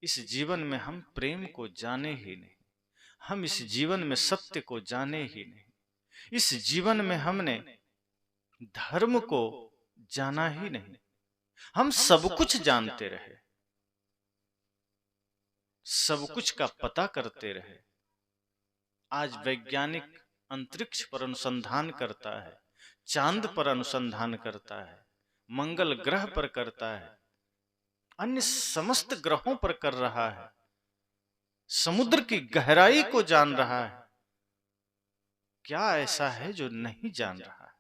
इस जीवन में हम प्रेम को जाने ही नहीं, हम इस जीवन में सत्य को जाने ही नहीं, इस जीवन में हमने धर्म को जाना ही नहीं। हम सब कुछ जानते रहे, सब कुछ का पता करते रहे। आज वैज्ञानिक अंतरिक्ष पर अनुसंधान करता है, चांद पर अनुसंधान करता है, मंगल ग्रह पर करता है, अन्य समस्त ग्रहों पर कर रहा है, समुद्र की गहराई को जान रहा है। क्या ऐसा है जो नहीं जान रहा है?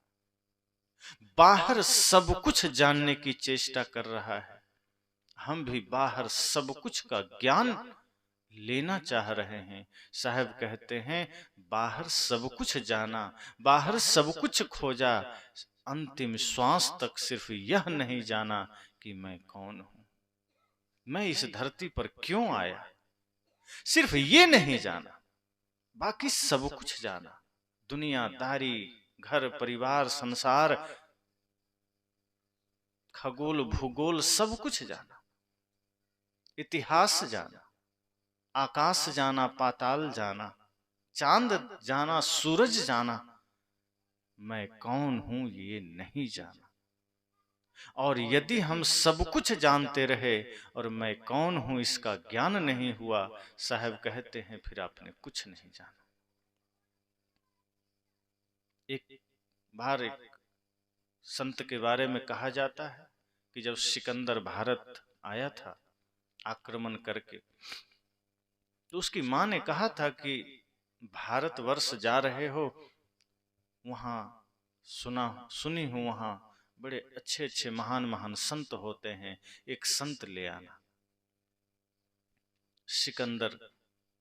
बाहर सब कुछ जानने की चेष्टा कर रहा है। हम भी बाहर सब कुछ का ज्ञान लेना चाह रहे हैं। साहब कहते हैं, बाहर सब कुछ जाना, बाहर सब कुछ खोजा, अंतिम श्वास तक सिर्फ यह नहीं जाना कि मैं कौन हूं, मैं इस धरती पर क्यों आया। सिर्फ ये नहीं जाना, बाकी सब कुछ जाना। दुनियादारी, घर परिवार, संसार, खगोल भूगोल सब कुछ जाना, इतिहास जाना, आकाश जाना, पाताल जाना, चांद जाना, सूरज जाना, मैं कौन हूं ये नहीं जाना। और यदि हम सब कुछ जानते रहे और मैं कौन हूं इसका ज्ञान नहीं हुआ, साहब कहते हैं फिर आपने कुछ नहीं जाना। एक बार एक संत के बारे में कहा जाता है कि जब सिकंदर भारत आया था आक्रमण करके, तो उसकी मां ने कहा था कि भारतवर्ष जा रहे हो, वहां सुनी हूं वहां बड़े अच्छे अच्छे महान महान संत होते हैं, एक संत ले आना। सिकंदर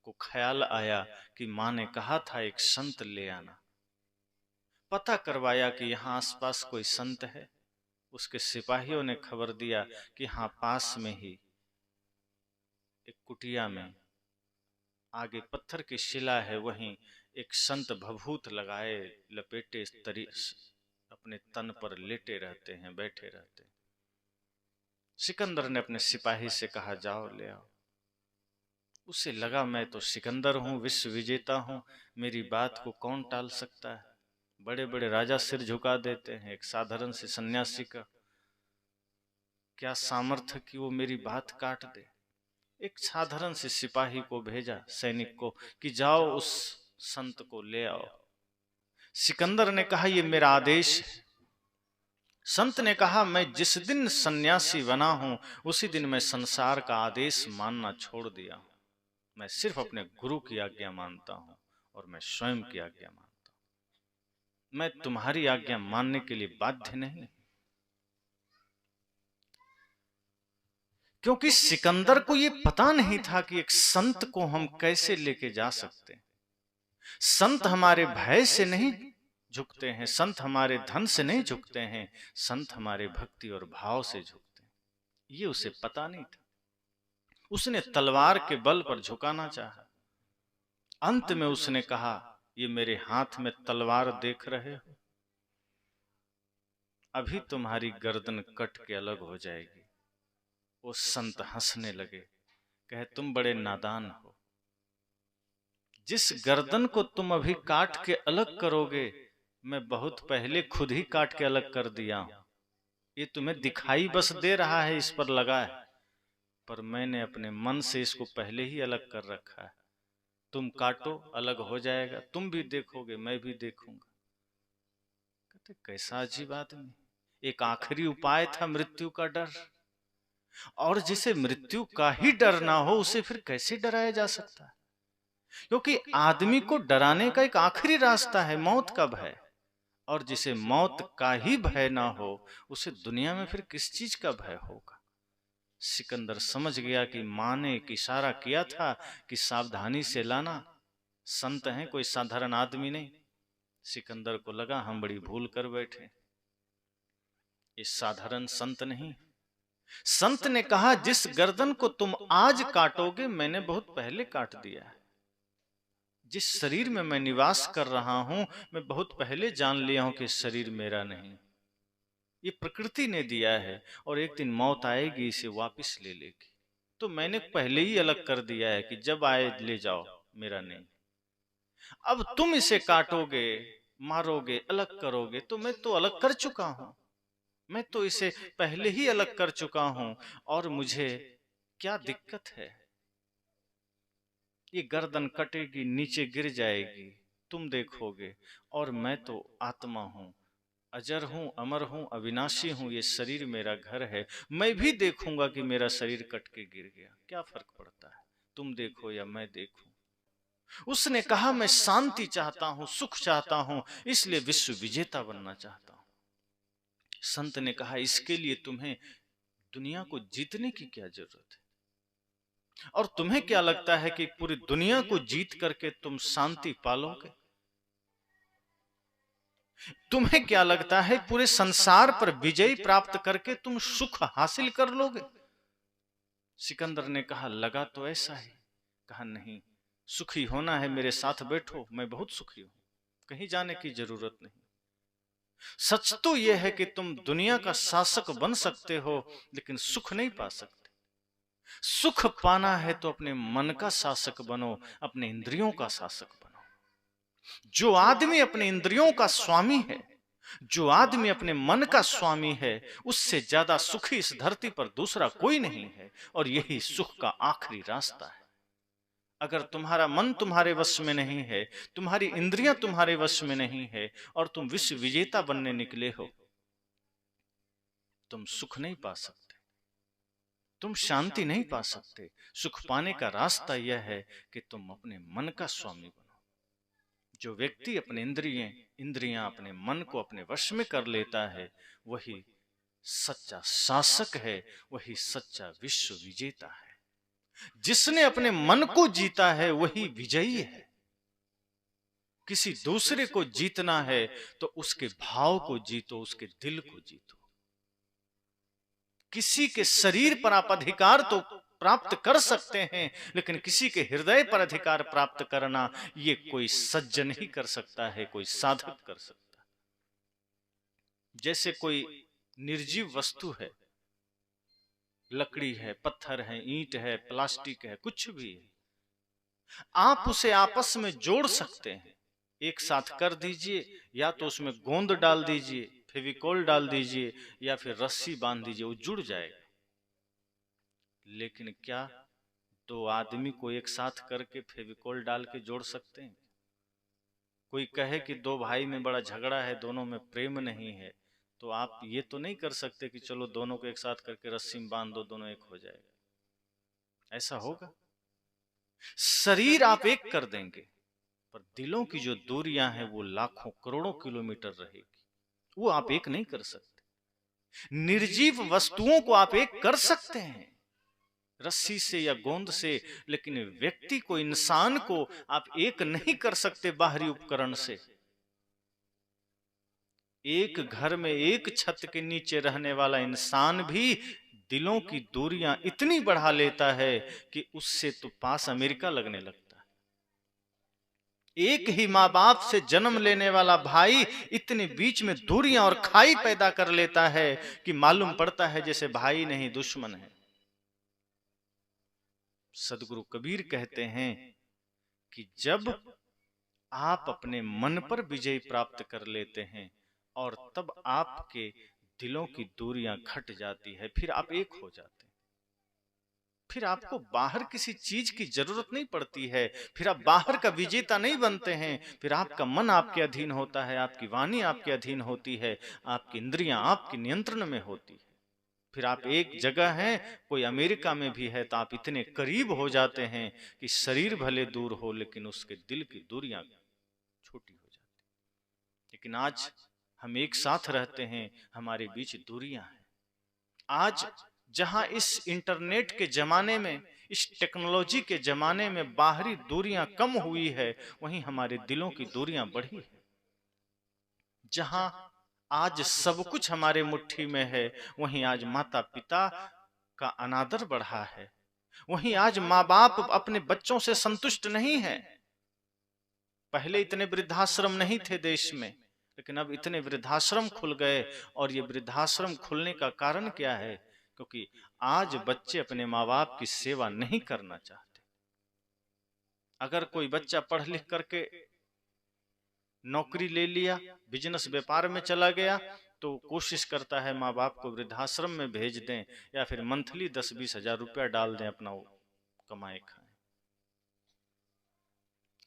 को ख्याल आया कि मां ने कहा था एक संत ले आना। पता करवाया कि यहाँ आसपास कोई संत है। उसके सिपाहियों ने खबर दिया कि हाँ, पास में ही एक कुटिया में आगे पत्थर की शिला है, वहीं एक संत भभूत लगाए लपेटे अपने तन पर लेटे रहते हैं, बैठे रहते हैं। सिकंदर ने अपने सिपाही से कहा, जाओ ले आओ। उसे लगा मैं तो सिकंदर हूं, विश्व विजेता हूं, मेरी बात को कौन टाल सकता है। बड़े बड़े राजा सिर झुका देते हैं, एक साधारण से सन्यासी का क्या सामर्थ्य कि वो मेरी बात काट दे। एक साधारण से सिपाही को भेजा, सैनिक को, कि जाओ उस संत को ले आओ। सिकंदर ने कहा, ये मेरा आदेश है। संत ने कहा, मैं जिस दिन सन्यासी बना हूं उसी दिन मैं संसार का आदेश मानना छोड़ दिया हूं। मैं सिर्फ अपने गुरु की आज्ञा मानता हूं और मैं स्वयं की आज्ञा मानता हूं। मैं तुम्हारी आज्ञा मानने के लिए बाध्य नहीं। क्योंकि सिकंदर को यह पता नहीं था कि एक संत को हम कैसे लेके जा सकते हैं। संत हमारे भय से नहीं झुकते हैं, संत हमारे धन से नहीं झुकते हैं, संत हमारे भक्ति और भाव से झुकते हैं। ये उसे पता नहीं था। उसने तलवार के बल पर झुकाना चाहा। अंत में उसने कहा, ये मेरे हाथ में तलवार देख रहे हो, अभी तुम्हारी गर्दन कट के अलग हो जाएगी। वो संत हंसने लगे, कहे, तुम बड़े नादान हो। जिस गर्दन को तुम अभी काट के अलग करोगे, मैं बहुत पहले खुद ही काट के अलग कर दिया हूं। ये तुम्हें दिखाई बस दे रहा है, इस पर लगा है, पर मैंने अपने मन से इसको पहले ही अलग कर रखा है। तुम काटो, अलग हो जाएगा, तुम भी देखोगे, मैं भी देखूंगा। कहते, कैसा अजीब आदमी। एक आखिरी उपाय था मृत्यु का डर, और जिसे मृत्यु का ही डर ना हो उसे फिर कैसे डराया जा सकता है। क्योंकि आदमी को डराने का एक आखिरी रास्ता है, मौत का भय। और जिसे मौत का ही भय ना हो उसे दुनिया में फिर किस चीज का भय होगा। सिकंदर समझ गया कि मां ने एक इशारा किया था कि सावधानी से लाना, संत हैं, कोई साधारण आदमी नहीं। सिकंदर को लगा हम बड़ी भूल कर बैठे, ये साधारण संत नहीं। संत ने कहा, जिस गर्दन को तुम आज काटोगे मैंने बहुत पहले काट दिया है। जिस शरीर में मैं निवास कर रहा हूं मैं बहुत पहले जान लिया हूं कि शरीर मेरा नहीं, ये प्रकृति ने दिया है और एक दिन मौत आएगी, इसे वापस ले लेगी। तो मैंने पहले ही अलग कर दिया है कि जब आए ले जाओ, मेरा नहीं। अब तुम इसे काटोगे, मारोगे, अलग करोगे, तो मैं तो अलग कर चुका हूं, मैं तो इसे पहले ही अलग कर चुका हूं, और मुझे क्या दिक्कत है? ये गर्दन कटेगी, नीचे गिर जाएगी, तुम देखोगे, और मैं तो आत्मा हूं, अजर हूं, अमर हूं, अविनाशी हूं, ये शरीर मेरा घर है, मैं भी देखूंगा कि मेरा शरीर कट के गिर गया, क्या फर्क पड़ता है, तुम देखो या मैं देखूं। उसने कहा मैं शांति चाहता हूं, सुख चाहता हूं, इसलिए विश्व विजेता बनना चाहता हूं। संत ने कहा इसके लिए तुम्हें दुनिया को जीतने की क्या जरूरत है? और तुम्हें क्या लगता है कि पूरी दुनिया को जीत करके तुम शांति पालोगे? तुम्हें क्या लगता है पूरे संसार पर विजय प्राप्त करके तुम सुख हासिल कर लोगे? सिकंदर ने कहा लगा तो ऐसा ही। कहा नहीं, सुखी होना है मेरे साथ बैठो, मैं बहुत सुखी हूं, कहीं जाने की जरूरत नहीं। सच तो यह है कि तुम दुनिया का शासक बन सकते हो, लेकिन सुख नहीं पा सकते। सुख पाना है तो अपने मन का शासक बनो, अपने इंद्रियों का शासक बनो। जो आदमी अपने इंद्रियों का स्वामी है, जो आदमी अपने मन का स्वामी है, उससे ज्यादा सुखी इस धरती पर दूसरा कोई नहीं है, और यही सुख का आखिरी रास्ता है। अगर तुम्हारा मन तुम्हारे वश में नहीं है, तुम्हारी इंद्रियां तुम्हारे वश में नहीं है, और तुम विश्व विजेता बनने निकले हो, तुम सुख नहीं पा सकते, तुम शांति नहीं पा सकते। सुख पाने का रास्ता यह है कि तुम अपने मन का स्वामी बनो। जो व्यक्ति अपने इंद्रियां अपने मन को अपने वश में कर लेता है, वही सच्चा शासक है, वही सच्चा विश्व विजेता है। जिसने अपने मन को जीता है वही विजयी है। किसी दूसरे को जीतना है तो उसके भाव को जीतो, उसके दिल को जीतो। किसी के शरीर पर आप अधिकार तो प्राप्त कर सकते हैं, लेकिन किसी के हृदय पर अधिकार प्राप्त करना ये कोई सज्जन ही कर सकता है, कोई साधक कर सकता है। जैसे कोई निर्जीव वस्तु है, लकड़ी है, पत्थर है, ईंट है, प्लास्टिक है, कुछ भी है, आप उसे आपस में जोड़ सकते हैं, एक साथ कर दीजिए, या तो उसमें गोंद डाल दीजिए, फेविकोल डाल दीजिए, या फिर रस्सी बांध दीजिए, वो जुड़ जाएगा। लेकिन क्या दो आदमी को एक साथ करके फेविकोल डाल के जोड़ सकते हैं? कोई कहे कि दो भाई में बड़ा झगड़ा है, दोनों में प्रेम नहीं है, तो आप ये तो नहीं कर सकते कि चलो दोनों को एक साथ करके रस्सी में बांध दो, दोनों एक हो जाएगा। ऐसा होगा? शरीर आप एक कर देंगे, पर दिलों की जो दूरियां हैं वो लाखों करोड़ों किलोमीटर रहेगी, वो आप एक नहीं कर सकते। निर्जीव वस्तुओं को आप एक कर सकते हैं रस्सी से या गोंद से, लेकिन व्यक्ति को, इंसान को आप एक नहीं कर सकते बाहरी उपकरण से। एक घर में एक छत के नीचे रहने वाला इंसान भी दिलों की दूरियां इतनी बढ़ा लेता है कि उससे तो पास अमेरिका लगने लगता है। एक ही माँ बाप से जन्म लेने वाला भाई इतने बीच में दूरियां और खाई पैदा कर लेता है कि मालूम पड़ता है जैसे भाई नहीं दुश्मन है। सदगुरु कबीर कहते हैं कि जब आप अपने मन पर विजय प्राप्त कर लेते हैं और तब आपके दिलों की दूरियां घट जाती है, फिर आप एक हो जाते हैं। फिर आपको बाहर किसी चीज की जरूरत नहीं पड़ती है, फिर आप बाहर का विजेता नहीं बनते हैं, फिर आपका मन आपके अधीन होता है, आपकी वाणी आपके अधीन होती है, आपकी इंद्रियां आपके नियंत्रण में होती है। फिर आप एक जगह हैं, कोई अमेरिका में भी है, तो आप इतने करीब हो जाते हैं कि शरीर भले दूर हो लेकिन उसके दिल की दूरियां छोटी हो जाती। लेकिन आज हम एक साथ रहते हैं, हमारे बीच दूरियां हैं। आज जहां इस इंटरनेट के जमाने में, इस टेक्नोलॉजी के जमाने में बाहरी दूरियां कम हुई है, वहीं हमारे दिलों की दूरियां बढ़ी है। जहां आज सब कुछ हमारे मुट्ठी में है, वहीं आज माता पिता का अनादर बढ़ा है। वहीं आज माँ बाप अपने बच्चों से संतुष्ट नहीं है। पहले इतने वृद्धाश्रम नहीं थे देश में, लेकिन अब इतने वृद्धाश्रम खुल गए, और ये वृद्धाश्रम खुलने का कारण क्या है? क्योंकि आज बच्चे अपने माँ बाप की सेवा नहीं करना चाहते। अगर कोई बच्चा पढ़ लिख करके नौकरी ले लिया, बिजनेस व्यापार में चला गया, तो कोशिश करता है माँ बाप को वृद्धाश्रम में भेज दें या फिर मंथली 10-20 हजार रुपया डाल दें, अपना वो कमाए खाएं।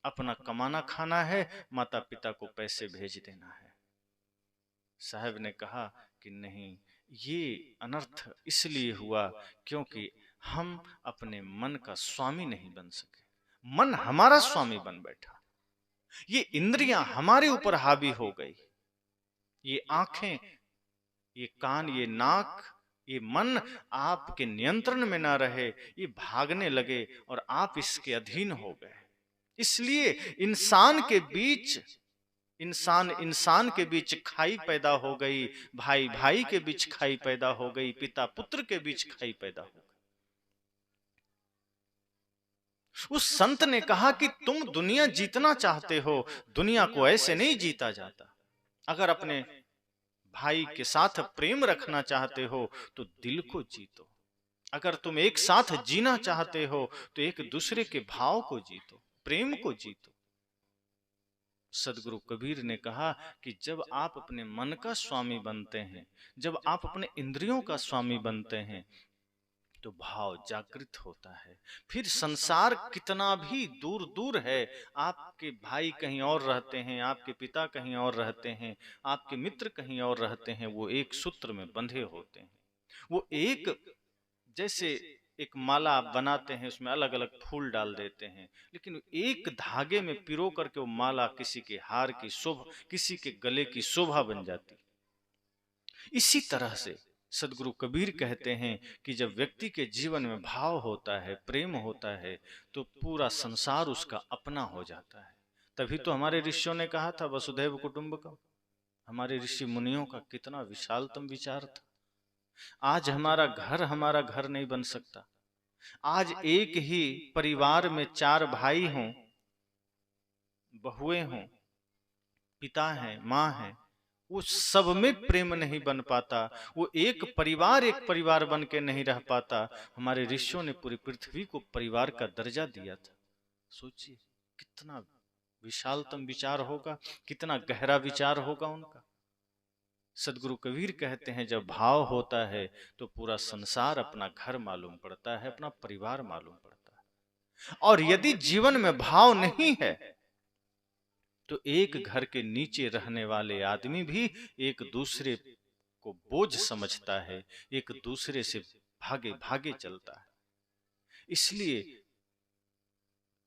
अपना कमाना खाना है, माता पिता को पैसे भेज देना है। साहब ने कहा कि नहीं, ये अनर्थ इसलिए हुआ क्योंकि हम अपने मन का स्वामी नहीं बन सके। मन हमारा स्वामी बन बैठा, ये इंद्रियां हमारे ऊपर हावी हो गई, ये आंखें, ये कान, ये नाक, ये मन आपके नियंत्रण में ना रहे, ये भागने लगे और आप इसके अधीन हो गए। इसलिए इंसान के बीच खाई पैदा हो गई, भाई भाई के बीच खाई पैदा हो गई, पिता पुत्र के बीच खाई पैदा हो गई। उस संत ने कहा कि तुम दुनिया जीतना चाहते हो, दुनिया को ऐसे नहीं जीता जाता। अगर अपने भाई के साथ प्रेम रखना चाहते हो तो दिल को जीतो। अगर तुम एक साथ जीना चाहते हो तो एक दूसरे के भाव को जीतो, प्रेम को जीतो। सदगुरु कबीर ने कहा कि जब आप अपने मन का स्वामी बनते हैं, जब आप अपने इंद्रियों का स्वामी बनते हैं, तो भाव जागृत होता है। फिर संसार कितना भी दूर दूर है, आपके भाई कहीं और रहते हैं, आपके पिता कहीं और रहते हैं, आपके मित्र कहीं और रहते हैं, वो एक सूत्र में बंधे होते हैं। वो एक, जैसे एक माला आप बनाते हैं, उसमें अलग अलग फूल डाल देते हैं, लेकिन एक धागे में पिरो करके वो माला किसी के हार की शोभा, किसी के गले की शोभा बन जाती। इसी तरह से सदगुरु कबीर कहते हैं कि जब व्यक्ति के जीवन में भाव होता है, प्रेम होता है, तो पूरा संसार उसका अपना हो जाता है। तभी तो हमारे ऋषियों ने कहा था वसुधैव कुटुंबकम। हमारे ऋषि मुनियों का कितना विशालतम विचार था। आज हमारा घर नहीं बन सकता। आज एक ही परिवार में 4 भाई हों, बहुएं हों, पिता हैं, माँ हैं, वो सब में प्रेम नहीं बन पाता। वो एक परिवार बन के नहीं रह पाता। हमारे ऋषियों ने पूरी पृथ्वी को परिवार का दर्जा दिया था। सोचिए कितना विशालतम विचार होगा, कितना गहरा विचार होगा उनका। सदगुरु कबीर कहते हैं जब भाव होता है तो पूरा संसार अपना घर मालूम पड़ता है, अपना परिवार मालूम पड़ता है। और यदि जीवन में भाव नहीं है तो एक घर के नीचे रहने वाले आदमी भी एक दूसरे को बोझ समझता है, एक दूसरे से भागे भागे चलता है। इसलिए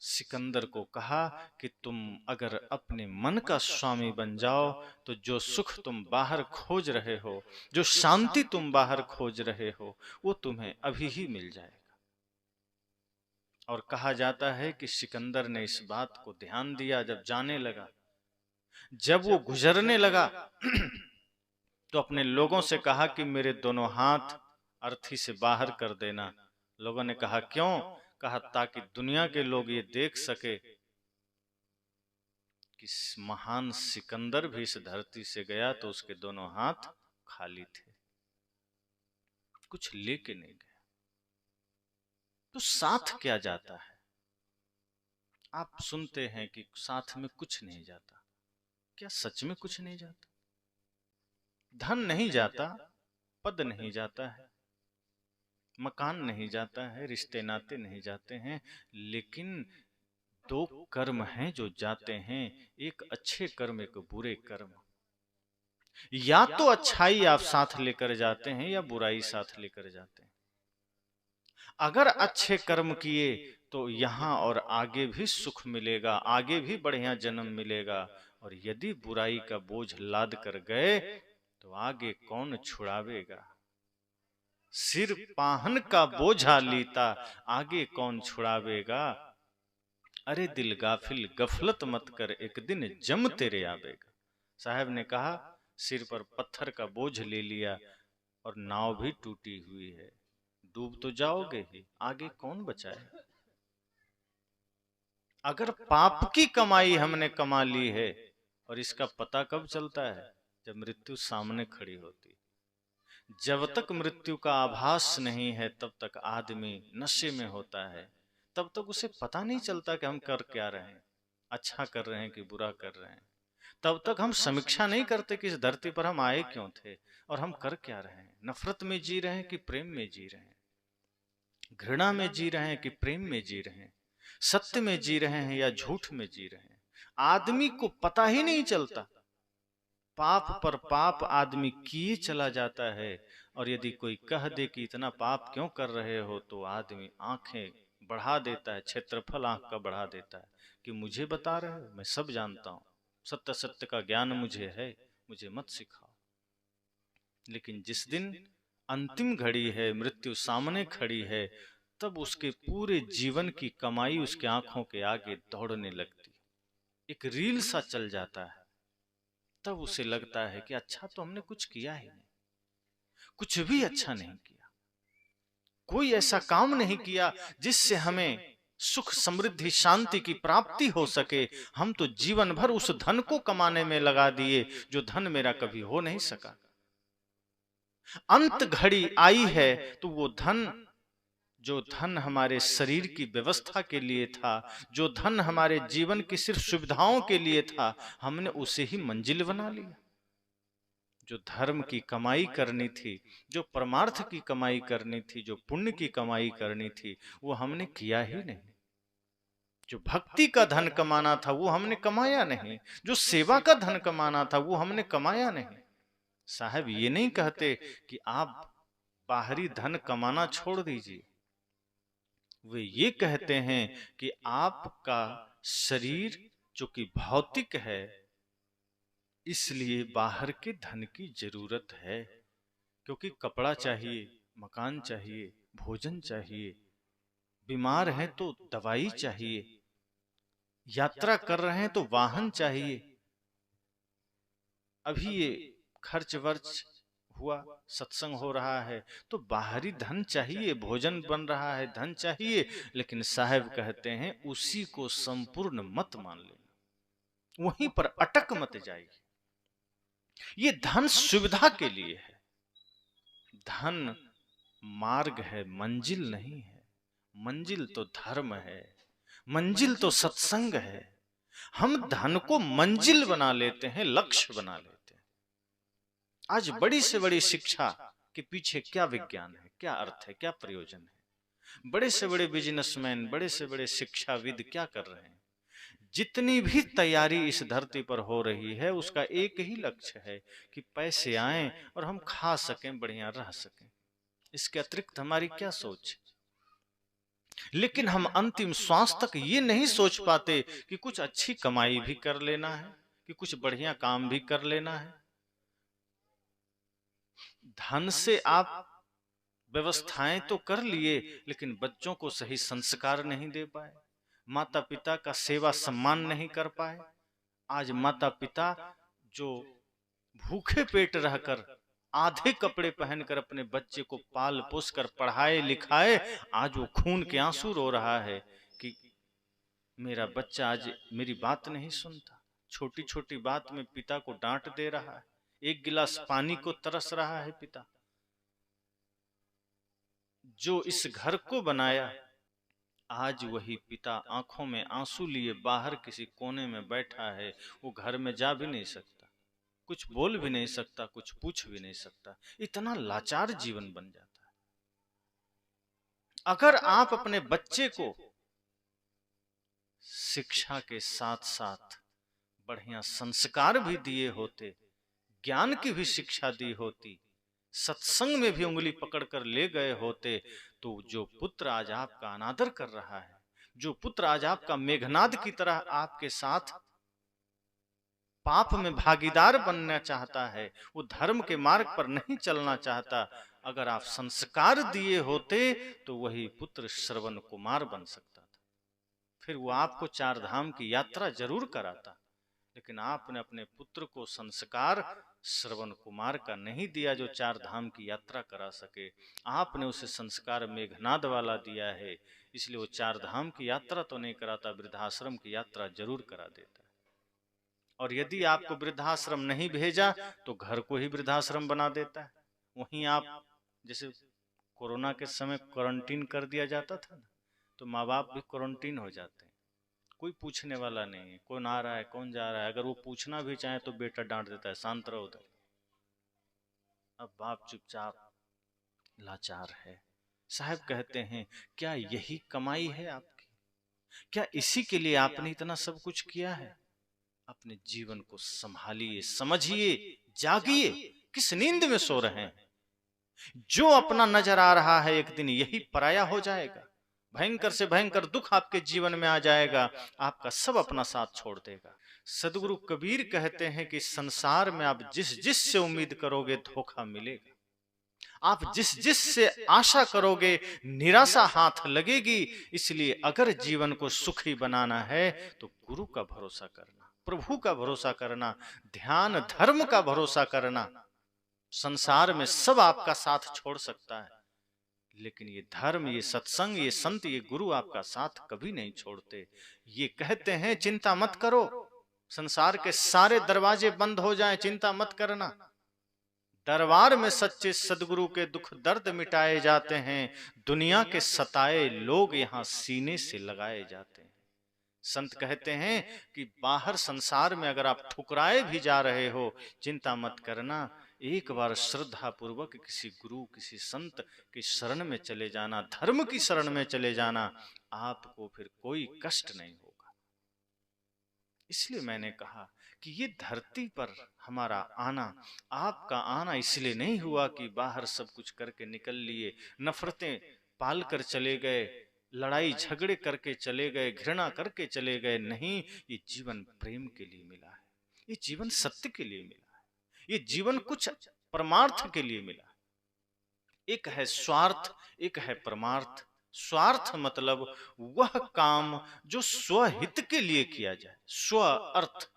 सिकंदर को कहा कि तुम अगर अपने मन का स्वामी बन जाओ तो जो सुख तुम बाहर खोज रहे हो, जो शांति तुम बाहर खोज रहे हो, वो तुम्हें अभी ही मिल जाएगा। और कहा जाता है कि सिकंदर ने इस बात को ध्यान दिया, जब जाने लगा, जब वो गुजरने लगा तो अपने लोगों से कहा कि मेरे दोनों हाथ अर्थी से बाहर कर देना। लोगों ने कहा क्यों? कहा ताकि दुनिया के लोग ये देख सके कि महान सिकंदर भी इस धरती से गया तो उसके दोनों हाथ खाली थे, कुछ लेके नहीं गया। तो साथ क्या जाता है? आप सुनते हैं कि साथ में कुछ नहीं जाता। क्या सच में कुछ नहीं जाता? धन नहीं जाता, पद नहीं जाता है, मकान नहीं जाता है, रिश्ते नाते नहीं जाते हैं, लेकिन 2 कर्म हैं जो जाते हैं, एक अच्छे कर्म, एक बुरे कर्म। या तो अच्छाई आप साथ लेकर जाते हैं या बुराई साथ लेकर जाते हैं। अगर अच्छे कर्म किए तो यहाँ और आगे भी सुख मिलेगा, आगे भी बढ़िया जन्म मिलेगा। और यदि बुराई का बोझ लाद कर गए तो आगे कौन छुड़ावेगा? सिर पाहन का बोझा लीता, आगे कौन छुड़ावेगा? अरे दिल गाफिल गफलत मत कर, एक दिन जम तेरे आवेगा। साहब ने कहा सिर पर पत्थर का बोझ ले लिया और नाव भी टूटी हुई है, डूब तो जाओगे ही, आगे कौन बचाए? अगर पाप की कमाई हमने कमा ली है, और इसका पता कब चलता है? जब मृत्यु सामने खड़ी होती। जब तक मृत्यु का आभास नहीं है तब तक आदमी नशे में होता है, तब तक उसे पता नहीं चलता कि हम कर क्या रहे हैं, अच्छा कर रहे हैं कि बुरा कर रहे हैं। तब तक हम समीक्षा नहीं करते कि इस धरती पर हम आए क्यों थे और हम कर क्या रहे हैं। नफरत में जी रहे हैं कि प्रेम में जी रहे हैं, घृणा में जी रहे हैं कि प्रेम में जी रहे हैं, सत्य में जी रहे हैं या झूठ में जी रहे हैं। आदमी को पता ही नहीं चलता, पाप पर पाप आदमी किए चला जाता है। और यदि कोई कह दे कि इतना पाप क्यों कर रहे हो, तो आदमी आंखें बढ़ा देता है, क्षेत्रफल आंख का बढ़ा देता है कि मुझे बता रहे हो, मैं सब जानता हूं, सत्य सत्य का ज्ञान मुझे है, मुझे मत सिखाओ। लेकिन जिस दिन अंतिम घड़ी है, मृत्यु सामने खड़ी है, तब उसके पूरे जीवन की कमाई उसके आंखों के आगे दौड़ने लगती, एक रील सा चल जाता है। तब उसे लगता है कि अच्छा तो हमने कुछ किया ही नहीं, कुछ भी अच्छा नहीं किया, कोई ऐसा काम नहीं किया जिससे हमें सुख समृद्धि शांति की प्राप्ति हो सके। हम तो जीवन भर उस धन को कमाने में लगा दिए जो धन मेरा कभी हो नहीं सका। अंत घड़ी आई है तो वो धन, जो धन हमारे शरीर की व्यवस्था के लिए था, जो धन हमारे जीवन की सिर्फ सुविधाओं के लिए था, हमने उसे ही मंजिल बना लिया। जो धर्म की कमाई करनी थी, जो परमार्थ की कमाई करनी थी, जो पुण्य की कमाई करनी थी, वो हमने किया ही नहीं। जो भक्ति का धन कमाना था वो हमने कमाया नहीं, जो सेवा का धन कमाना था वो हमने कमाया नहीं। साहब ये नहीं कहते कि आप बाहरी धन कमाना छोड़ दीजिए, वे ये कहते हैं कि आपका शरीर जो कि भौतिक है, इसलिए बाहर के धन की जरूरत है, क्योंकि कपड़ा चाहिए, मकान चाहिए, भोजन चाहिए, बीमार हैं तो दवाई चाहिए, यात्रा कर रहे हैं तो वाहन चाहिए। अभी ये खर्च वर्च हुआ, सत्संग हो रहा है तो बाहरी धन चाहिए, भोजन बन रहा है, धन चाहिए। लेकिन साहब कहते हैं उसी को संपूर्ण मत मान लेना, वहीं पर अटक मत जाइए। ये धन सुविधा के लिए है, धन मार्ग है, मंजिल नहीं है। मंजिल तो धर्म है, मंजिल तो सत्संग है। हम धन को मंजिल बना लेते हैं, लक्ष्य बना लेते हैं। आज बड़ी से बड़ी शिक्षा के पीछे क्या विज्ञान है, क्या अर्थ है, क्या प्रयोजन है? बड़े से बड़े बिजनेसमैन, बड़े से बड़े शिक्षाविद क्या कर रहे हैं? जितनी भी तैयारी इस धरती पर हो रही है उसका एक ही लक्ष्य है कि पैसे आएं और हम खा सकें, बढ़िया रह सकें। इसके अतिरिक्त हमारी क्या सोच? लेकिन हम अंतिम श्वास तक ये नहीं सोच पाते कि कुछ अच्छी कमाई भी कर लेना है, कि कुछ बढ़िया काम भी कर लेना है। धन से आप व्यवस्थाएं तो कर लिए, लेकिन बच्चों को सही संस्कार नहीं दे पाए, माता पिता का सेवा सम्मान नहीं कर पाए। आज माता पिता जो भूखे पेट रहकर, आधे कपड़े पहनकर अपने बच्चे को पाल पोस कर पढ़ाए लिखाए, आज वो खून के आंसू रो रहा है कि मेरा बच्चा आज मेरी बात नहीं सुनता। छोटी छोटी बात में पिता को डांट दे रहा है, एक गिलास पानी को तरस रहा है पिता। जो इस घर को बनाया, आज वही पिता आंखों में आंसू लिए बाहर किसी कोने में बैठा है। वो घर में जा भी नहीं सकता, कुछ बोल भी नहीं सकता, कुछ पूछ भी नहीं सकता। इतना लाचार जीवन बन जाता है। अगर आप अपने बच्चे को शिक्षा के साथ साथ बढ़िया संस्कार भी दिए होते, ज्ञान की भी शिक्षा दी होती, सत्संग में भी उंगली पकड़कर ले गए होते, तो जो पुत्र आज आपका अनादर कर रहा है, जो पुत्र आज आपका मेघनाद की तरह आपके साथ पाप में भागीदार बनना चाहता है, वो धर्म के मार्ग पर नहीं चलना चाहता, अगर आप संस्कार दिए होते तो वही पुत्र श्रवण कुमार बन सकता था। फिर वो आपको चार धाम की यात्रा जरूर कराता। लेकिन आपने अपने पुत्र को संस्कार श्रवण कुमार का नहीं दिया जो चार धाम की यात्रा करा सके। आपने उसे संस्कार मेघनाद वाला दिया है, इसलिए वो चार धाम की यात्रा तो नहीं कराता, वृद्धाश्रम की यात्रा जरूर करा देता है। और यदि आपको वृद्धाश्रम नहीं भेजा तो घर को ही वृद्धाश्रम बना देता है। वहीं आप जैसे कोरोना के समय क्वारंटीन कर दिया जाता था ना, तो माँ बाप भी क्वारंटीन हो जाते हैं, कोई पूछने वाला नहीं है, कौन आ रहा है कौन जा रहा है। अगर वो पूछना भी चाहे तो बेटा डांट देता है, शांत रहो उधर। अब बाप चुपचाप लाचार है। साहब कहते हैं क्या यही कमाई है आपकी? क्या इसी के लिए आपने इतना सब कुछ किया है? अपने जीवन को संभालिए, समझिए, जागिए। किस नींद में सो रहे हैं? जो अपना नजर आ रहा है एक दिन यही पराया हो जाएगा। भयंकर से भयंकर दुख आपके जीवन में आ जाएगा, आपका सब अपना साथ छोड़ देगा। सदगुरु कबीर कहते हैं कि संसार में आप जिस जिस से उम्मीद करोगे धोखा मिलेगा, आप जिस जिस से आशा करोगे निराशा हाथ लगेगी। इसलिए अगर जीवन को सुखी बनाना है तो गुरु का भरोसा करना, प्रभु का भरोसा करना, ध्यान धर्म का भरोसा करना। संसार में सब आपका साथ छोड़ सकता है, लेकिन ये धर्म, ये सत्संग, ये संत, ये गुरु आपका साथ कभी नहीं छोड़ते। ये कहते हैं चिंता मत करो, संसार के सारे दरवाजे बंद हो जाएं, चिंता मत करना। दरबार में सच्चे सदगुरु के दुख दर्द मिटाए जाते हैं, दुनिया के सताए लोग यहाँ सीने से लगाए जाते हैं। संत कहते हैं कि बाहर संसार में अगर आप ठुकराए भी जा रहे हो, चिंता मत करना, एक बार श्रद्धा पूर्वक किसी गुरु, किसी संत की शरण में चले जाना, धर्म की शरण में चले जाना, आपको फिर कोई कष्ट नहीं होगा। इसलिए मैंने कहा कि ये धरती पर हमारा आना, आपका आना इसलिए नहीं हुआ कि बाहर सब कुछ करके निकल लिए, नफरतें पाल कर चले गए, लड़ाई झगड़े करके चले गए, घृणा करके चले गए। नहीं, ये जीवन प्रेम के लिए मिला है, ये जीवन सत्य के लिए मिला है, ये जीवन कुछ परमार्थ के लिए मिला है। एक है स्वार्थ, एक है परमार्थ। स्वार्थ मतलब वह काम जो स्वहित के लिए किया जाए, स्व अर्थ,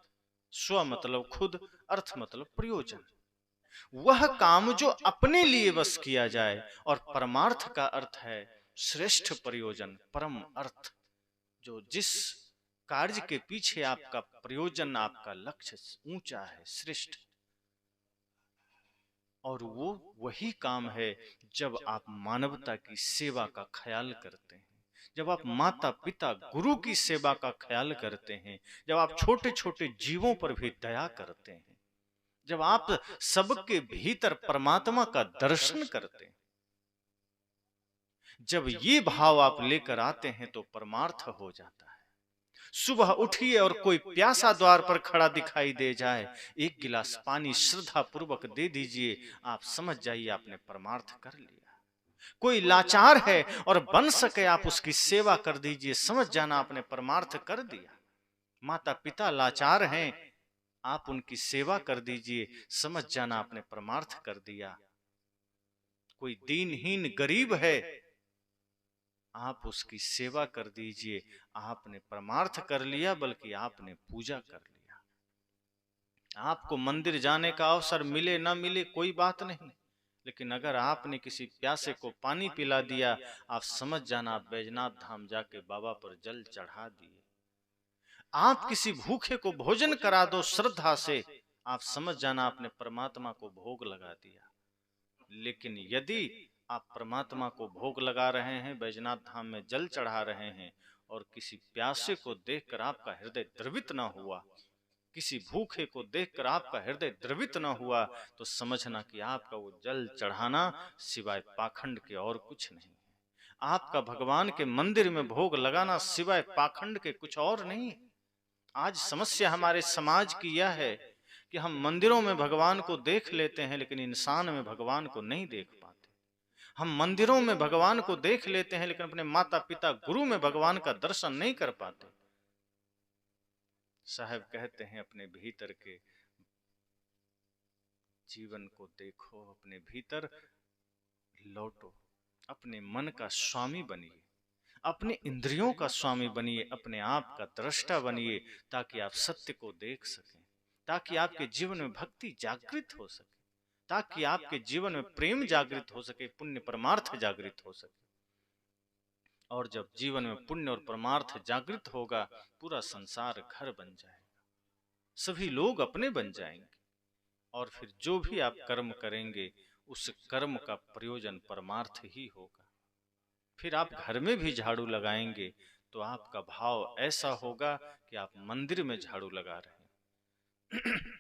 स्व मतलब खुद, अर्थ मतलब प्रयोजन। वह काम जो अपने लिए बस किया जाए, और परमार्थ का अर्थ है श्रेष्ठ प्रयोजन, परम अर्थ, जो जिस कार्य के पीछे आपका प्रयोजन, आपका लक्ष्य ऊंचा है, श्रेष्ठ। और वो वही काम है जब आप मानवता की सेवा का ख्याल करते हैं, जब आप माता पिता गुरु की सेवा का ख्याल करते हैं, जब आप छोटे छोटे जीवों पर भी दया करते हैं, जब आप सबके भीतर परमात्मा का दर्शन करते हैं, जब ये भाव आप लेकर आते हैं तो परमार्थ हो जाता है। सुबह उठिए और कोई प्यासा द्वार पर खड़ा दिखाई दे जाए, एक गिलास पानी श्रद्धा पूर्वक दे दीजिए, आप समझ जाइए आपने परमार्थ कर लिया। कोई लाचार है और बन सके आप उसकी सेवा कर दीजिए, समझ जाना आपने परमार्थ कर दिया। माता पिता लाचार हैं, आप उनकी सेवा कर दीजिए, समझ जाना आपने परमार्थ कर दिया। कोई दीनहीन गरीब है, आप उसकी सेवा कर दीजिए, आपने परमार्थ कर लिया, बल्कि आपने पूजा कर लिया। आपको मंदिर जाने का अवसर मिले ना मिले कोई बात नहीं, लेकिन अगर आपने किसी प्यासे को पानी पिला दिया, आप समझ जाना आप बैजनाथ धाम जाके बाबा पर जल चढ़ा दिए। आप किसी भूखे को भोजन करा दो श्रद्धा से, आप समझ जाना आपने परमात्मा को भोग लगा दिया। लेकिन यदि आप परमात्मा को भोग लगा रहे हैं, बैजनाथ धाम में जल चढ़ा रहे हैं, और किसी प्यासे को देखकर आपका हृदय द्रवित ना हुआ, किसी भूखे को देखकर आपका हृदय द्रवित ना हुआ, तो समझना कि आपका वो जल चढ़ाना सिवाय पाखंड के और कुछ नहीं है। आपका भगवान के मंदिर में भोग लगाना सिवाय पाखंड के कुछ और नहीं। आज समस्या हमारे समाज की यह है कि हम मंदिरों में भगवान को देख लेते हैं, लेकिन इंसान में भगवान को नहीं देख पाते। हम मंदिरों में भगवान को देख लेते हैं, लेकिन अपने माता पिता गुरु में भगवान का दर्शन नहीं कर पाते। साहब कहते हैं अपने भीतर के जीवन को देखो, अपने भीतर लौटो, अपने मन का स्वामी बनिए, अपने इंद्रियों का स्वामी बनिए, अपने आप का दृष्टा बनिए, ताकि आप सत्य को देख सकें, ताकि आपके जीवन में भक्ति जागृत हो सके, ताकि आपके जीवन में प्रेम जागृत हो सके, पुण्य परमार्थ जागृत हो सके। और जब जीवन में पुण्य और परमार्थ जागृत होगा, पूरा संसार घर बन जाएगा, सभी लोग अपने बन जाएंगे, और फिर जो भी आप कर्म करेंगे उस कर्म का प्रयोजन परमार्थ ही होगा। फिर आप घर में भी झाड़ू लगाएंगे तो आपका भाव ऐसा होगा कि आप मंदिर में झाड़ू लगा रहे हैं।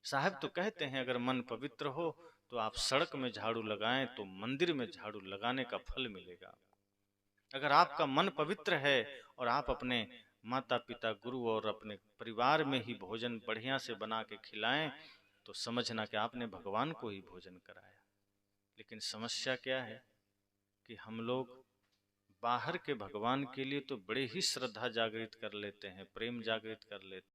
साहब तो कहते हैं अगर मन पवित्र हो तो आप सड़क में झाड़ू लगाएं तो मंदिर में झाड़ू लगाने का फल मिलेगा। अगर आपका मन पवित्र है और आप अपने माता पिता गुरु और अपने परिवार में ही भोजन बढ़िया से बना के खिलाएं तो समझना कि आपने भगवान को ही भोजन कराया। लेकिन समस्या क्या है कि हम लोग बाहर के भगवान के लिए तो बड़े ही श्रद्धा जागृत कर लेते हैं, प्रेम जागृत कर लेते हैं,